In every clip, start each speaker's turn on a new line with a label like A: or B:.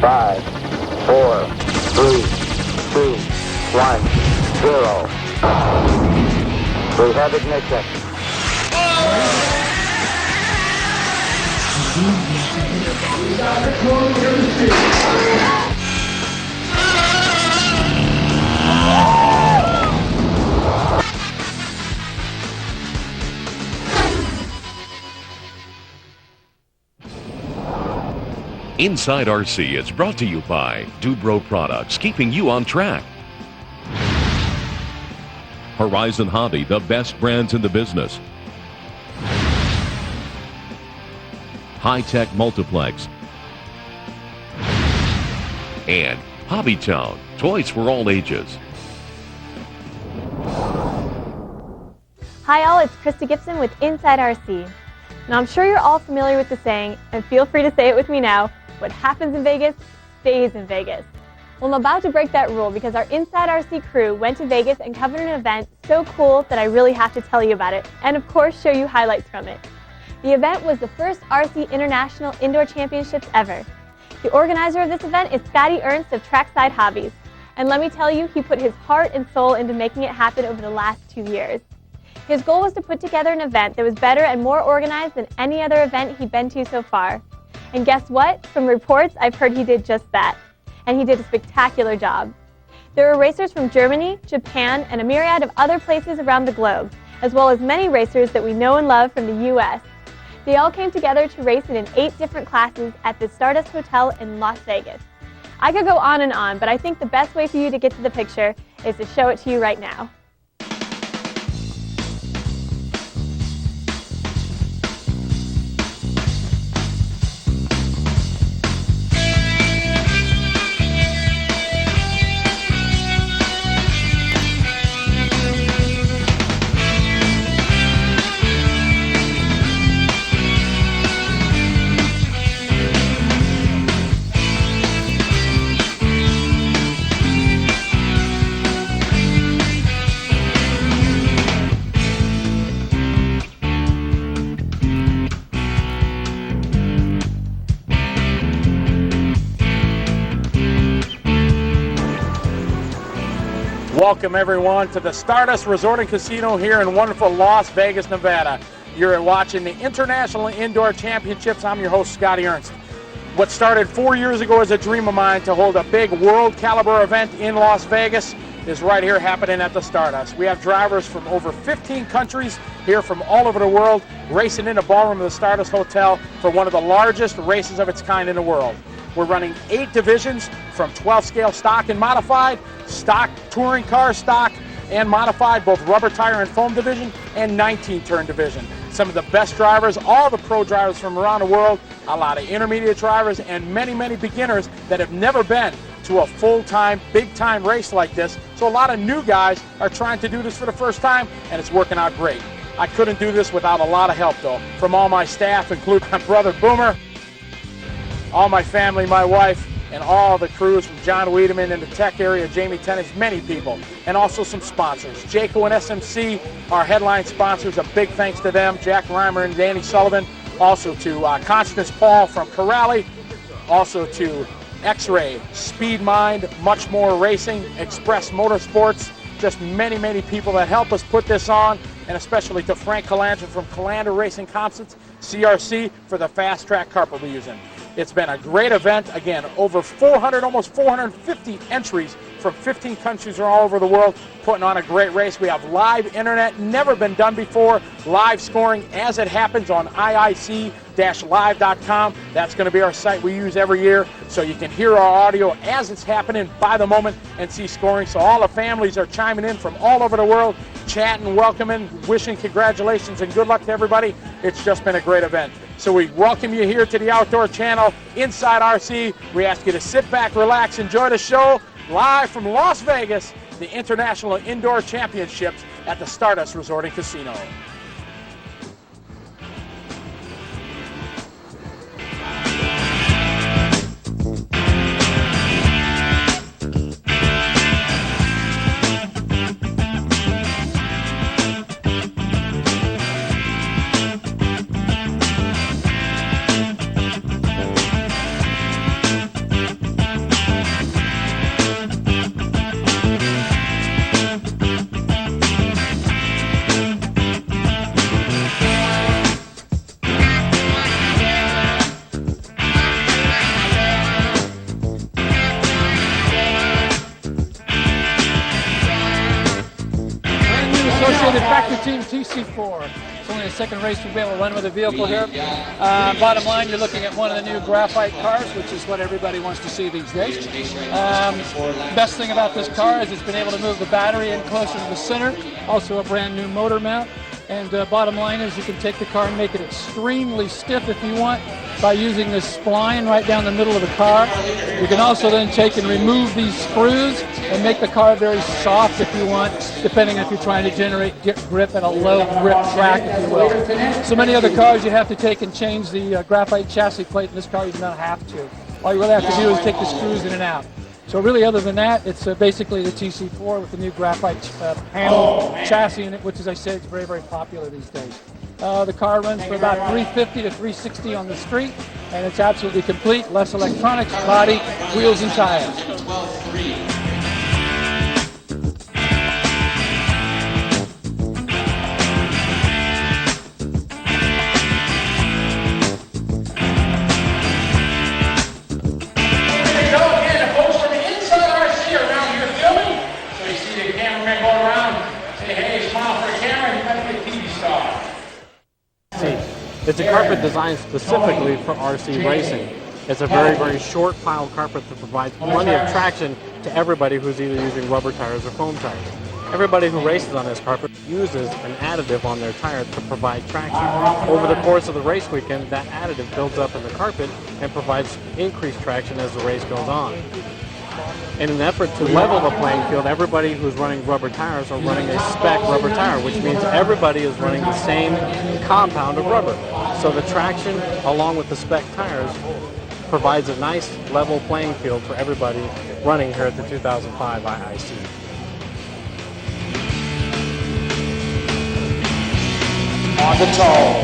A: 5, 4, 3, 2, 1, 0. We have ignition.
B: Inside RC is brought to you by Dubro Products, keeping you on track. Horizon Hobby, the best brands in the business. High-Tech Multiplex. And Hobbytown, toys for all ages.
C: Hi all, it's Krista Gibson with Inside RC. Now I'm sure you're all familiar with the saying, and feel free to say it with me now, what happens in Vegas, stays in Vegas. Well, I'm about to break that rule because our Inside RC crew went to Vegas and covered an event so cool that I really have to tell you about it, and of course show you highlights from it. The event was the first RC International Indoor Championships ever. The organizer of this event is Scotty Ernst of Trackside Hobbies, and let me tell you, he put his heart and soul into making it happen over the last 2 years. His goal was to put together an event that was better and more organized than any other event he'd been to so far. And guess what? From reports, I've heard he did just that. And he did a spectacular job. There were racers from Germany, Japan, and a myriad of other places around the globe, as well as many racers that we know and love from the U.S. They all came together to race in 8 different classes at the Stardust Hotel in Las Vegas. I could go on and on, but I think the best way for you to get to the picture is to show it to you right now.
D: Welcome everyone to the Stardust Resort and Casino here in wonderful Las Vegas, Nevada. You're watching the International Indoor Championships. I'm your host, Scotty Ernst. What started 4 years ago as a dream of mine to hold a big world caliber event in Las Vegas is right here happening at the Stardust. We have drivers from over 15 countries here from all over the world racing in the ballroom of the Stardust Hotel for one of the largest races of its kind in the world. We're running 8 divisions from 12 scale stock and modified, stock touring car stock and modified, both rubber tire and foam division, and 19 turn division. Some of the best drivers, all the pro drivers from around the world, a lot of intermediate drivers, and many, many beginners that have never been to a full-time, big-time race like this. So a lot of new guys are trying to do this for the first time, and it's working out great. I couldn't do this without a lot of help, though, from all my staff, including my brother Boomer, all my family, my wife, and all the crews from John Wiedemann in the tech area, Jamie Tennant, many people, and also some sponsors. Jayco and SMC, our headline sponsors, a big thanks to them, Jack Reimer and Danny Sullivan, also to Constance Paul from Corrali, also to X-Ray, Speed Mind, Much More Racing, Express Motorsports, just many, many people that help us put this on, and especially to Frank Calandra from Calandra Racing Constance, CRC, for the fast track carpet we're using. It's been a great event. Again, over 400, almost 450 entries from 15 countries all over the world, putting on a great race. We have live internet, never been done before, live scoring as it happens on IIC-live.com. That's going to be our site we use every year, so you can hear our audio as it's happening by the moment and see scoring. So all the families are chiming in from all over the world, chatting, welcoming, wishing congratulations and good luck to everybody. It's just been a great event. So we welcome you here to the Outdoor Channel, Inside RC. We ask you to sit back, relax, enjoy the show. Live from Las Vegas, the International Indoor Championships at the Stardust Resort and Casino.
E: Team TC4. It's only the second race we've been able to run with a vehicle here. Bottom line, you're looking at one of the new graphite cars, which is what everybody wants to see these days. Best thing about this car is it's been able to move the battery in closer to the center. Also a brand new motor mount. And bottom line is you can take the car and make it extremely stiff if you want by using this spline right down the middle of the car. You can also then take and remove these screws and make the car very soft if you want, depending if you're trying to generate grip at a low grip track, if you will. So many other cars you have to take and change the graphite chassis plate. In this car you do not have to. All you really have to do is take the screws in and out. So really, other than that, it's basically the TC4 with the new graphite panel chassis in it, which, as I said, is very, very popular these days. The car runs for about 350 to 360 on the street, and it's absolutely complete. Less electronics, body, wheels, and tires.
F: It's a carpet designed specifically for RC racing. It's a very, very short pile carpet that provides plenty of traction to everybody who's either using rubber tires or foam tires. Everybody who races on this carpet uses an additive on their tires to provide traction. Over the course of the race weekend, that additive builds up in the carpet and provides increased traction as the race goes on. In an effort to level the playing field, everybody who's running rubber tires are running a spec rubber tire, which means everybody is running the same compound of rubber. So the traction, along with the spec tires, provides a nice level playing field for everybody running here at the 2005 IIC.
D: On the toe.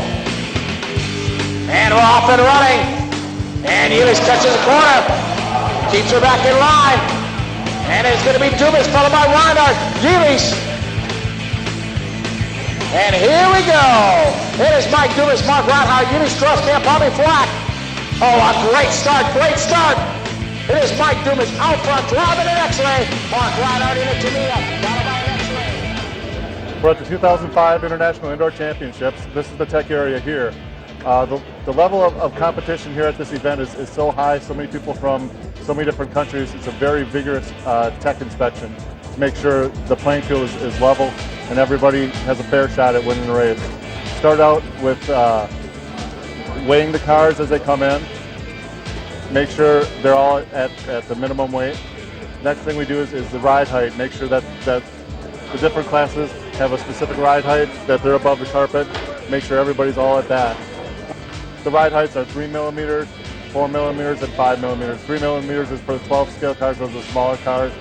D: And we're off and running. And Eunice catches the corner. Keeps her back in line. And it's going to be Dumas followed by Reinhardt. Eunice. And here we go. It is Mike Dumas, Mark Reinhardt, Eunice Strauss-Camp, Bobby Flack. Oh, a great start, great start. It is Mike Dumas out front, driving an X-ray. Mark Reinhardt in it to me, followed by an X-ray.
G: We're at the 2005 International Indoor Championships. This is the tech area here. The level of competition here at this event is so high, so many people from so many different countries. It's a very vigorous tech inspection to make sure the playing field is level and everybody has a fair shot at winning the race. Start out with weighing the cars as they come in, make sure they're all at the minimum weight. Next thing we do is the ride height, make sure that the different classes have a specific ride height, that they're above the carpet, make sure everybody's all at that. The ride heights are 3 millimeters, 4 millimeters, and 5 millimeters. 3 millimeters is for the 12 scale cars, those are the smaller cars.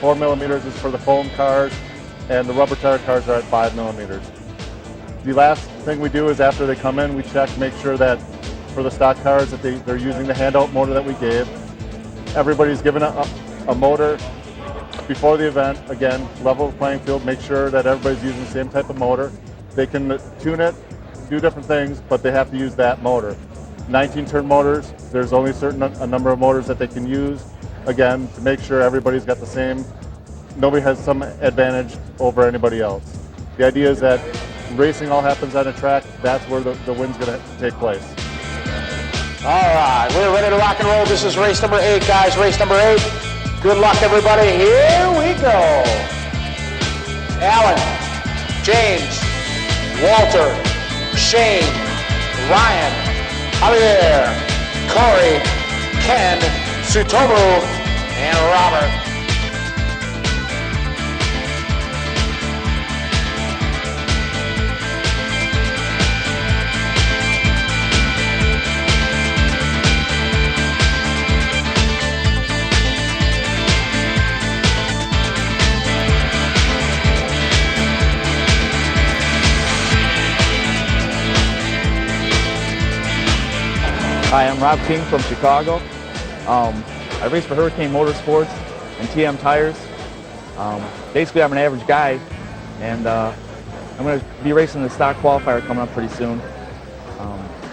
G: 4 millimeters is for the foam cars, and the rubber tire cars are at 5 millimeters. The last thing we do is after they come in, we check, make sure that for the stock cars that they're using the handout motor that we gave. Everybody's given a motor before the event. Again, level the playing field, make sure that everybody's using the same type of motor. They can tune it, do different things, but they have to use that motor. 19-turn motors, there's only a number of motors that they can use, again, to make sure everybody's got the same, nobody has some advantage over anybody else. The idea is that racing all happens on a track, that's where the win's going to take place.
D: All right, we're ready to rock and roll. This is race number 8, guys, race number 8. Good luck, everybody. Here we go. Alan, James, Walter, Shane, Ryan, Javier, Corey, Ken, Sutomu, and Robert.
H: Hi, I'm Rob King from Chicago. I race for Hurricane Motorsports and TM Tires. Basically, I'm an average guy, and I'm going to be racing the stock qualifier coming up pretty soon.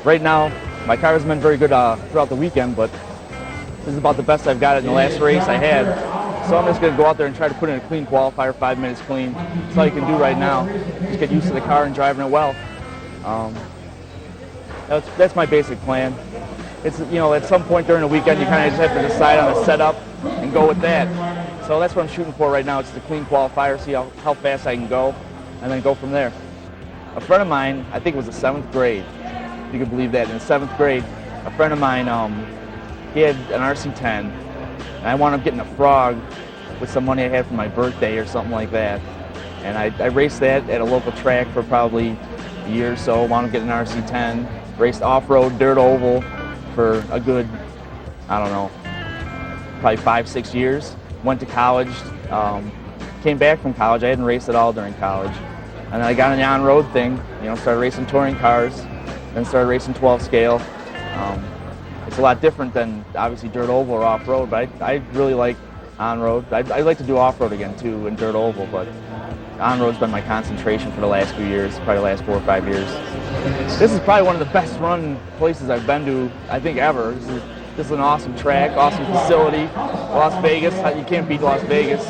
H: Right now, my car hasn't been very good throughout the weekend, but this is about the best I've got in the last race I had. So I'm just going to go out there and try to put in a clean qualifier, 5 minutes clean. That's all you can do right now. Just get used to the car and driving it well. That's my basic plan. It's, you know, at some point during the weekend, you kind of just have to decide on a setup and go with that. So that's what I'm shooting for right now. It's the clean qualifier, see how fast I can go, and then go from there. A friend of mine, I think it was the 7th grade, if you can believe that, in the 7th grade, a friend of mine, he had an RC-10, and I wound up getting a Frog with some money I had for my birthday or something like that. And I raced that at a local track for probably a year or so, wound up getting an RC-10, raced off-road, dirt oval for a good, I don't know, probably 5-6 years. Went to college, came back from college. I hadn't raced at all during college. And then I got in the on-road thing, you know, started racing touring cars, then started racing 12 scale. It's a lot different than obviously dirt oval or off-road, but I really like on-road. I'd like to do off-road again too in dirt oval, but on-road's been my concentration for the last few years, probably the last 4 or 5 years. This is probably one of the best run places I've been to, I think, ever. This is an awesome track, awesome facility. Las Vegas, you can't beat Las Vegas.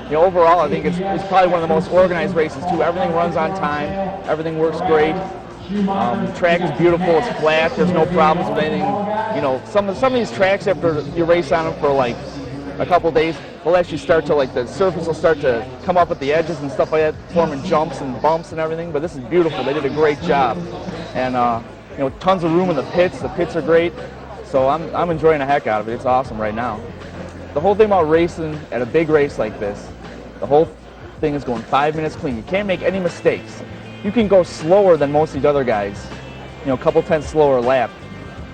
H: You know, overall, I think it's probably one of the most organized races too. Everything runs on time, everything works great. The track is beautiful, it's flat, there's no problems with anything. You know, some of these tracks, after you race on them for like a couple of days, will actually start to, like, the surface will start to come up at the edges and stuff like that, forming jumps and bumps and everything. But this is beautiful. They did a great job, and you know, tons of room in the pits. The pits are great, so I'm enjoying the heck out of it. It's awesome right now. The whole thing about racing at a big race like this, the whole thing is going 5 minutes clean. You can't make any mistakes. You can go slower than most of these other guys, you know, a couple tenths slower lap,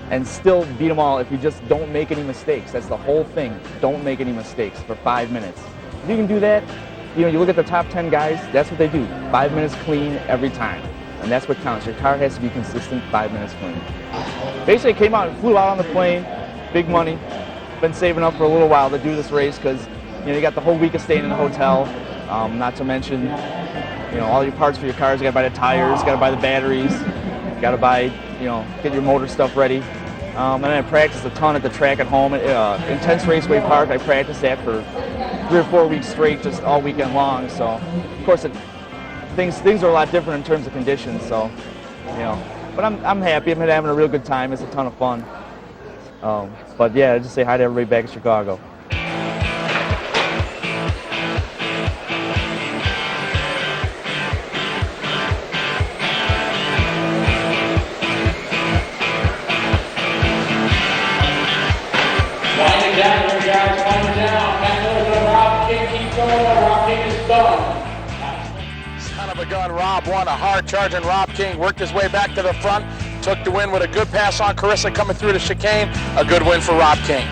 H: and still beat them all if you just don't make any mistakes. That's the whole thing. Don't make any mistakes for 5 minutes. If you can do that, you know, you look at the top 10 guys, that's what they do. 5 minutes clean every time. And that's what counts. Your car has to be consistent, 5 minutes clean. Basically, flew out on the plane, big money. Been saving up for a little while to do this race because, you know, you got the whole week of staying in the hotel. Not to mention, you know, all your parts for your cars. You got to buy the tires, got to buy the batteries, got to buy, you know, get your motor stuff ready. And then I practiced a ton at the track at home at Intense Raceway Park. I practiced that for 3 or 4 weeks straight, just all weekend long. So, of course, things are a lot different in terms of conditions. So, you know, but I'm happy. I'm having a real good time. It's a ton of fun. But yeah, just say hi to everybody back in Chicago.
D: Winding down here, guys, winding down. Back over to Rob King, keep going. Rob King is done. Son of a gun, Rob won. A hard charging Rob King worked his way back to the front, took the win with a good pass on Carissa coming through the chicane. A good win for Rob King.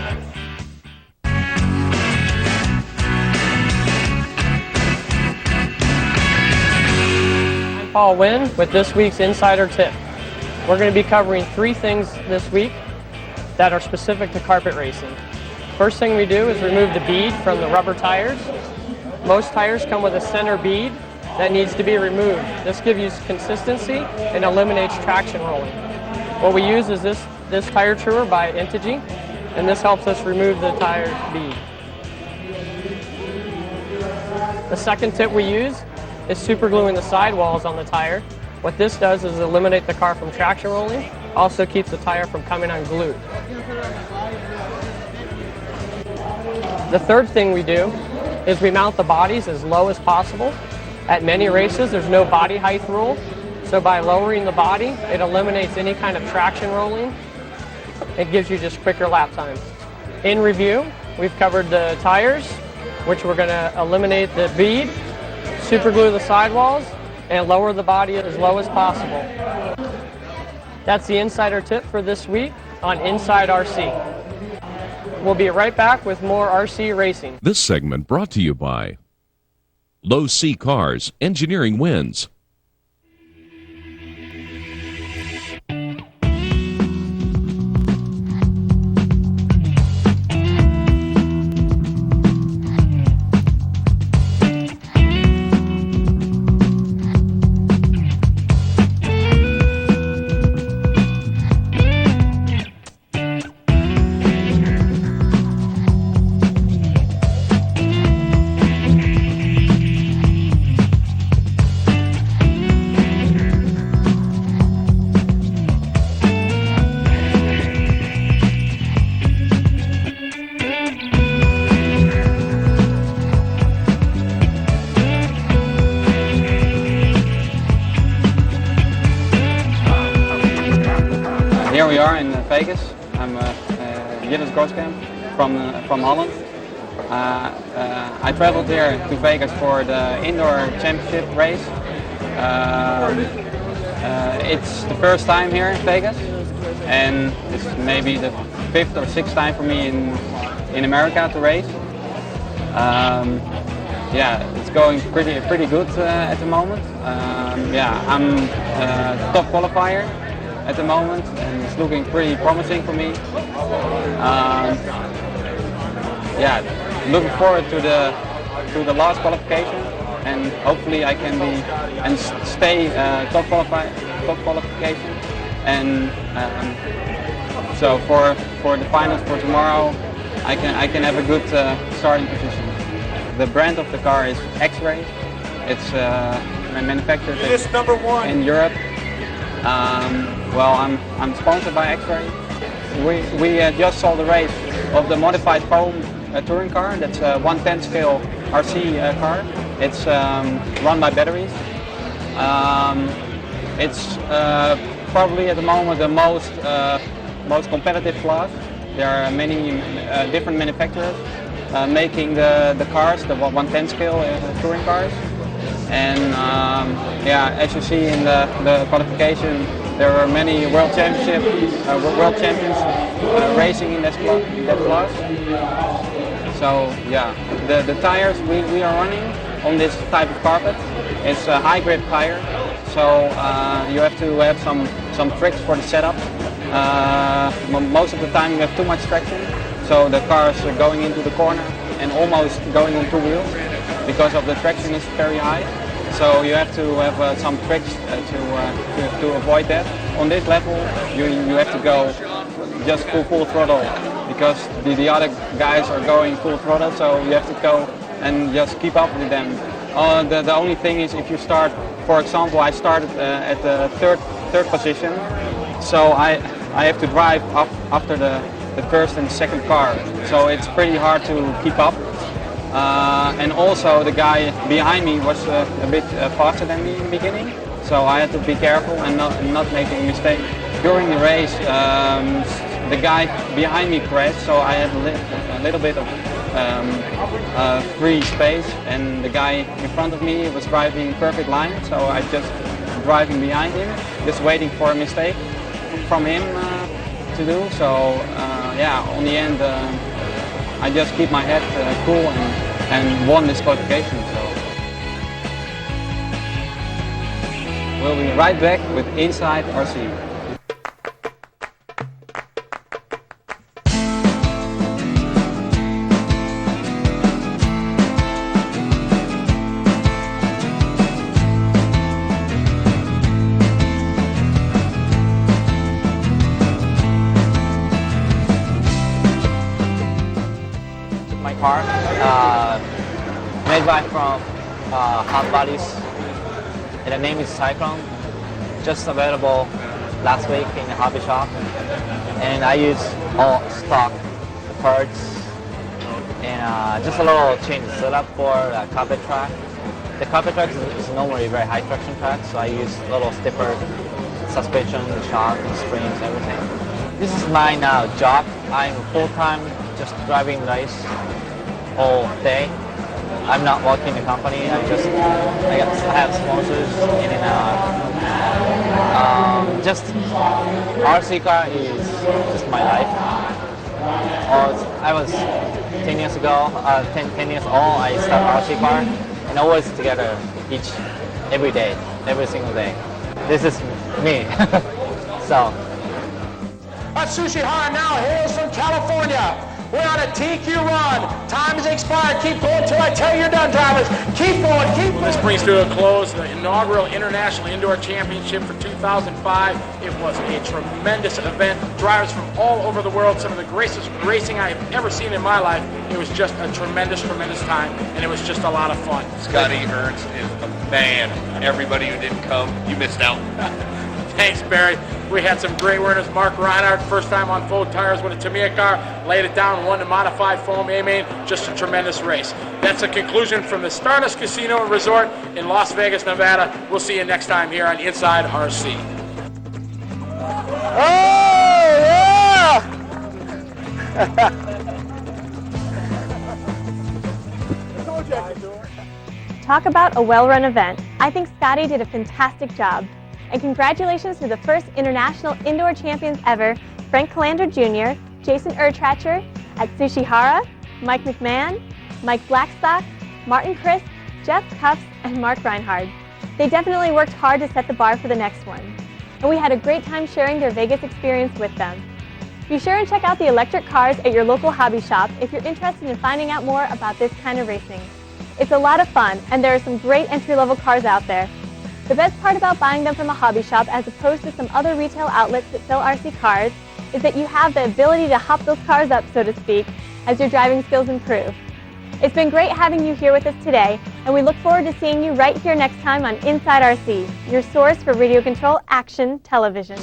I: I'm Paul Wynn with this week's Insider Tip. We're going to be covering 3 things this week that are specific to carpet racing. First thing we do is remove the bead from the rubber tires. Most tires come with a center bead that needs to be removed. This gives you consistency and eliminates traction rolling. What we use is this tire truer by Integy, and this helps us remove the tire bead. The second tip we use is super gluing the sidewalls on the tire. What this does is eliminate the car from traction rolling, also keeps the tire from coming unglued. The third thing we do is we mount the bodies as low as possible. At many races, there's no body height rule, so by lowering the body, it eliminates any kind of traction rolling. It gives you just quicker lap times. In review, we've covered the tires, which we're going to eliminate the bead, super glue the sidewalls, and lower the body as low as possible. That's the Insider Tip for this week on Inside RC. We'll be right back with more RC racing.
B: This segment brought to you by Low C Cars, engineering wins.
J: I'm Jillis Gorskamp from Holland. I traveled here to Vegas for the indoor championship race. It's the first time here in Vegas, and it's maybe the 5th or 6th time for me in America to race. Yeah, it's going pretty good at the moment. Yeah, I'm top qualifier at the moment, and it's looking pretty promising for me. Yeah, looking forward to the last qualification, and hopefully I can be and stay top qualification. And so for the finals for tomorrow, I can have a good starting position. The brand of the car is X-Ray. It's manufactured in Europe. Well, I'm sponsored by X-Ray. We just saw the race of the modified foam touring car. That's a 1/10 scale RC car. It's run by batteries. It's probably at the moment the most competitive class. There are many different manufacturers making the cars, the 1/10 scale touring cars. And yeah, as you see in the qualification, there are many world champions racing in that class. So yeah, the tires we are running on this type of carpet, it's a high grip tire. So you have to have some tricks for the setup. Most of the time you have too much traction, so the cars are going into the corner and almost going on two wheels because of the traction is very high. So you have to have some tricks to avoid that. On this level, you have to go just full throttle because the other guys are going full throttle. So you have to go and just keep up with them. The only thing is if you start, for example, I started at the third position, so I have to drive up after the first and second car. So it's pretty hard to keep up. And also the guy behind me was a bit faster than me in the beginning, so I had to be careful and not make a mistake. During the race, the guy behind me crashed, so I had a little bit of free space, and the guy in front of me was driving perfect line, so I just driving behind him, just waiting for a mistake from him to do. So yeah, on the end, I just keep my head cool and won this qualification. So we'll be right back with Inside RC. My car, made by from Hot Bodies, and the name is Cyclone. Just available last week in the hobby shop, and I use all stock parts and just a little change the setup for the carpet track. The carpet track is normally very high traction track, so I use a little stiffer suspension, shock, springs, everything. This is my job. I'm full-time just driving race all day. I'm not working the company. I have sponsors and just RC car is just my life. I was 10 years ago, 10 years old. I started RC car and always together every day, every single day. This is me. So.
D: Atsushi Hara now hails from California. We're on a TQ run. Time has expired. Keep going till I tell you you're done, drivers. Keep going, keep going. This brings to a close the inaugural International Indoor Championship for 2005. It was a tremendous event. Drivers from all over the world, some of the greatest racing I have ever seen in my life. It was just a tremendous time, and it was just a lot of fun.
K: Scotty Ernst is a man. Everybody who didn't come, you missed out.
D: Thanks, Barry. We had some great winners. Mark Reinhardt, first time on full tires with a Tamiya car, laid it down, won the modified foam A-main. Just a tremendous race. That's a conclusion from the Stardust Casino and Resort in Las Vegas, Nevada. We'll see you next time here on Inside RC.
A: Oh, yeah!
C: Talk about a well-run event. I think Scotty did a fantastic job. And congratulations to the first international indoor champions ever, Frank Calandra Jr., Jason Ertracher at Sushihara, Mike McMahon, Mike Blackstock, Martin Chris, Jeff Cuffs, and Mark Reinhard. They definitely worked hard to set the bar for the next one. And we had a great time sharing their Vegas experience with them. Be sure and check out the electric cars at your local hobby shop if you're interested in finding out more about this kind of racing. It's a lot of fun, and there are some great entry-level cars out there. The best part about buying them from a hobby shop as opposed to some other retail outlets that sell RC cars is that you have the ability to hop those cars up, so to speak, as your driving skills improve. It's been great having you here with us today, and we look forward to seeing you right here next time on Inside RC, your source for radio control action television.